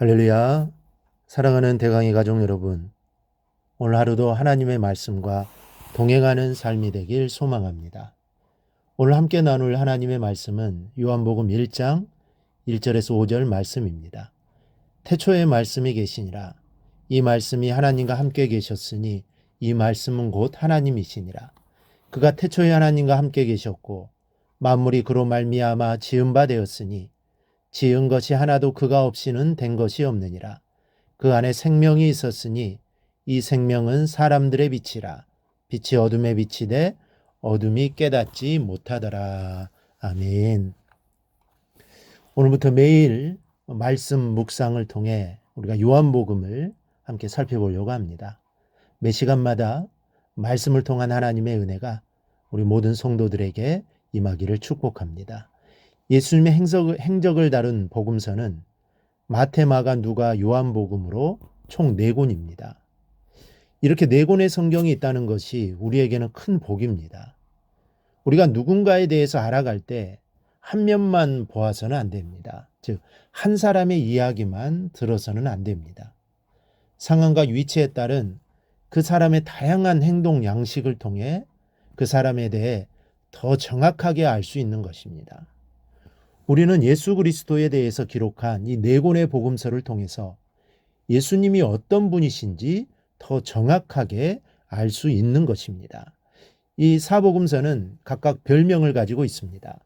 할렐루야. 사랑하는 대강의 가족 여러분, 오늘 하루도 하나님의 말씀과 동행하는 삶이 되길 소망합니다. 오늘 함께 나눌 하나님의 말씀은 요한복음 1장 1절에서 5절 말씀입니다. 태초에 말씀이 계시니라. 이 말씀이 하나님과 함께 계셨으니 이 말씀은 곧 하나님이시니라. 그가 태초에 하나님과 함께 계셨고 만물이 그로 말미암아 지은 바 되었으니 지은 것이 하나도 그가 없이는 된 것이 없느니라. 그 안에 생명이 있었으니 이 생명은 사람들의 빛이라. 빛이 어둠에 비치되 어둠이 깨닫지 못하더라. 아멘. 오늘부터 매일 말씀 묵상을 통해 우리가 요한복음을 함께 살펴보려고 합니다. 매 시간마다 말씀을 통한 하나님의 은혜가 우리 모든 성도들에게 임하기를 축복합니다. 예수님의 행적을 다룬 복음서는 마태, 마가, 누가, 요한복음으로 총 4권입니다. 이렇게 4권의 성경이 있다는 것이 우리에게는 큰 복입니다. 우리가 누군가에 대해서 알아갈 때 한 면만 보아서는 안 됩니다. 즉, 한 사람의 이야기만 들어서는 안 됩니다. 상황과 위치에 따른 그 사람의 다양한 행동 양식을 통해 그 사람에 대해 더 정확하게 알 수 있는 것입니다. 우리는 예수 그리스도에 대해서 기록한 이 4권의 복음서를 통해서 예수님이 어떤 분이신지 더 정확하게 알 수 있는 것입니다. 이 사복음서는 각각 별명을 가지고 있습니다.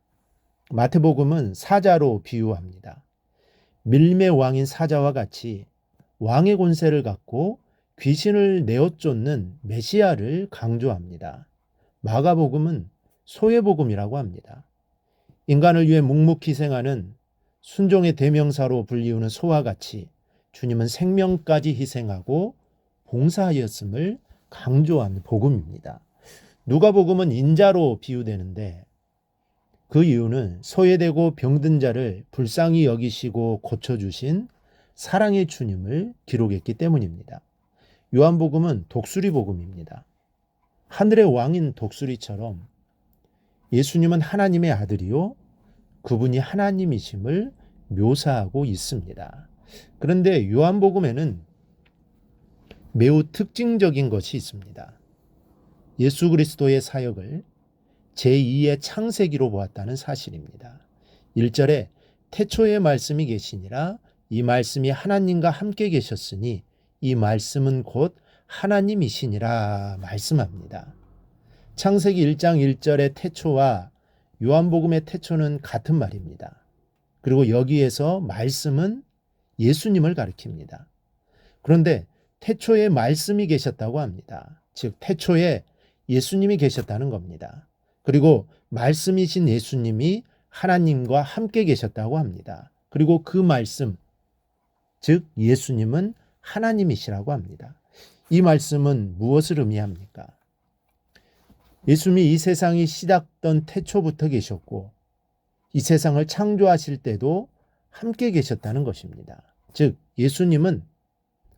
마태복음은 사자로 비유합니다. 밀매 왕인 사자와 같이 왕의 권세를 갖고 귀신을 내어 쫓는 메시아를 강조합니다. 마가복음은 소의 복음이라고 합니다. 인간을 위해 묵묵히 희생하는 순종의 대명사로 불리우는 소와 같이 주님은 생명까지 희생하고 봉사하였음을 강조한 복음입니다. 누가복음은 인자로 비유되는데 그 이유는 소외되고 병든 자를 불쌍히 여기시고 고쳐주신 사랑의 주님을 기록했기 때문입니다. 요한복음은 독수리 복음입니다. 하늘의 왕인 독수리처럼 예수님은 하나님의 아들이요 그분이 하나님이심을 묘사하고 있습니다. 그런데 요한복음에는 매우 특징적인 것이 있습니다. 예수 그리스도의 사역을 제2의 창세기로 보았다는 사실입니다. 1절에 태초에 말씀이 계시니라. 이 말씀이 하나님과 함께 계셨으니 이 말씀은 곧 하나님이시니라 말씀합니다. 창세기 1장 1절의 태초와 요한복음의 태초는 같은 말입니다. 그리고 여기에서 말씀은 예수님을 가리킵니다. 그런데 태초에 말씀이 계셨다고 합니다. 즉 태초에 예수님이 계셨다는 겁니다. 그리고 말씀이신 예수님이 하나님과 함께 계셨다고 합니다. 그리고 그 말씀, 즉 예수님은 하나님이시라고 합니다. 이 말씀은 무엇을 의미합니까? 예수님이 이 세상이 시작된 태초부터 계셨고 이 세상을 창조하실 때도 함께 계셨다는 것입니다. 즉 예수님은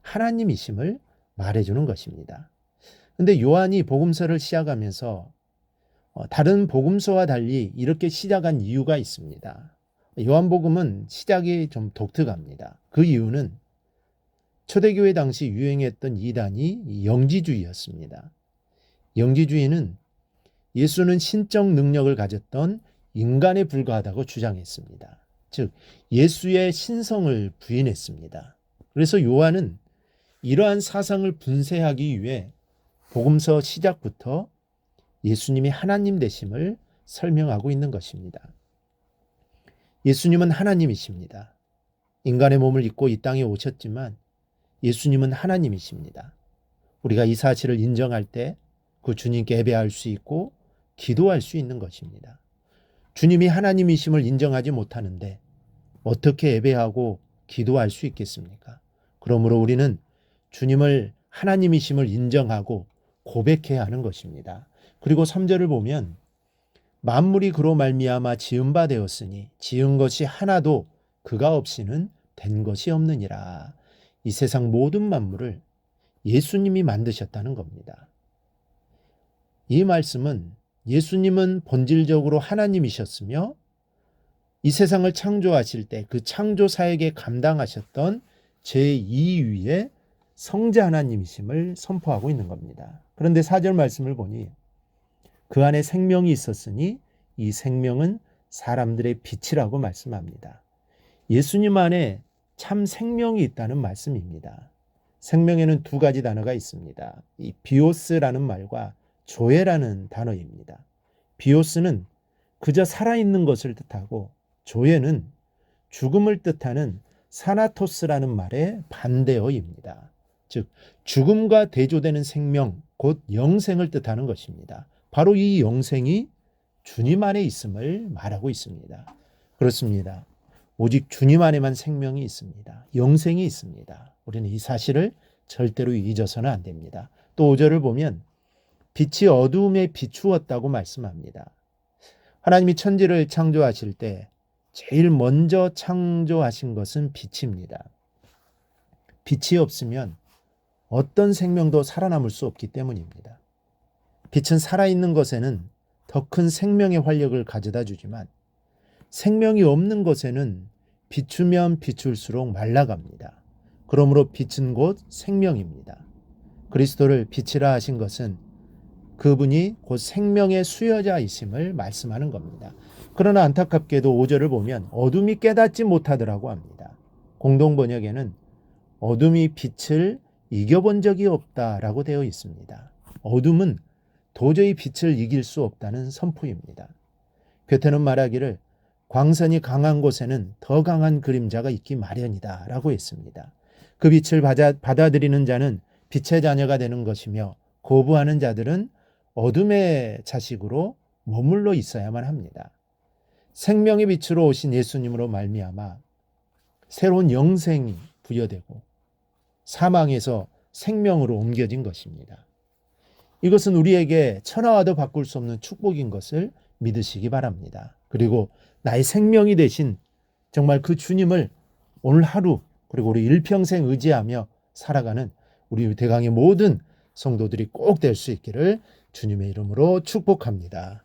하나님이심을 말해주는 것입니다. 그런데 요한이 복음서를 시작하면서 다른 복음서와 달리 이렇게 시작한 이유가 있습니다. 요한복음은 시작이 좀 독특합니다. 그 이유는 초대교회 당시 유행했던 이단이 영지주의였습니다. 영지주의는 예수는 신적 능력을 가졌던 인간에 불과하다고 주장했습니다. 즉 예수의 신성을 부인했습니다. 그래서 요한은 이러한 사상을 분쇄하기 위해 복음서 시작부터 예수님이 하나님 되심을 설명하고 있는 것입니다. 예수님은 하나님이십니다. 인간의 몸을 입고 이 땅에 오셨지만 예수님은 하나님이십니다. 우리가 이 사실을 인정할 때 그 주님께 예배할 수 있고 기도할 수 있는 것입니다. 주님이 하나님이심을 인정하지 못하는데 어떻게 예배하고 기도할 수 있겠습니까? 그러므로 우리는 주님을 하나님이심을 인정하고 고백해야 하는 것입니다. 그리고 3절을 보면 만물이 그로 말미암아 지은 바 되었으니 지은 것이 하나도 그가 없이는 된 것이 없느니라. 이 세상 모든 만물을 예수님이 만드셨다는 겁니다. 이 말씀은 예수님은 본질적으로 하나님이셨으며 이 세상을 창조하실 때 그 창조 사역에 감당하셨던 제2위의 성자 하나님이심을 선포하고 있는 겁니다. 그런데 4절 말씀을 보니 그 안에 생명이 있었으니 이 생명은 사람들의 빛이라고 말씀합니다. 예수님 안에 참 생명이 있다는 말씀입니다. 생명에는 두 가지 단어가 있습니다. 이 비오스라는 말과 조에라는 단어입니다. 비오스는 그저 살아있는 것을 뜻하고 조에는 죽음을 뜻하는 사나토스라는 말의 반대어입니다. 즉 죽음과 대조되는 생명, 곧 영생을 뜻하는 것입니다. 바로 이 영생이 주님 안에 있음을 말하고 있습니다. 그렇습니다. 오직 주님 안에만 생명이 있습니다. 영생이 있습니다. 우리는 이 사실을 절대로 잊어서는 안 됩니다. 또 5절을 보면 빛이 어두움에 비추었다고 말씀합니다. 하나님이 천지를 창조하실 때 제일 먼저 창조하신 것은 빛입니다. 빛이 없으면 어떤 생명도 살아남을 수 없기 때문입니다. 빛은 살아있는 것에는 더 큰 생명의 활력을 가져다 주지만 생명이 없는 것에는 비추면 비출수록 말라갑니다. 그러므로 빛은 곧 생명입니다. 그리스도를 빛이라 하신 것은 그분이 곧 생명의 수여자이심을 말씀하는 겁니다. 그러나 안타깝게도 5절을 보면 어둠이 깨닫지 못하더라고 합니다. 공동번역에는 어둠이 빛을 이겨본 적이 없다라고 되어 있습니다. 어둠은 도저히 빛을 이길 수 없다는 선포입니다. 괴테는 말하기를 광선이 강한 곳에는 더 강한 그림자가 있기 마련이다 라고 했습니다. 그 빛을 받아들이는 자는 빛의 자녀가 되는 것이며 거부하는 자들은 어둠의 자식으로 머물러 있어야만 합니다. 생명의 빛으로 오신 예수님으로 말미암아 새로운 영생이 부여되고 사망에서 생명으로 옮겨진 것입니다. 이것은 우리에게 천하와도 바꿀 수 없는 축복인 것을 믿으시기 바랍니다. 그리고 나의 생명이 되신 정말 그 주님을 오늘 하루 그리고 우리 일평생 의지하며 살아가는 우리 대강의 모든 성도들이 꼭 될 수 있기를 주님의 이름으로 축복합니다.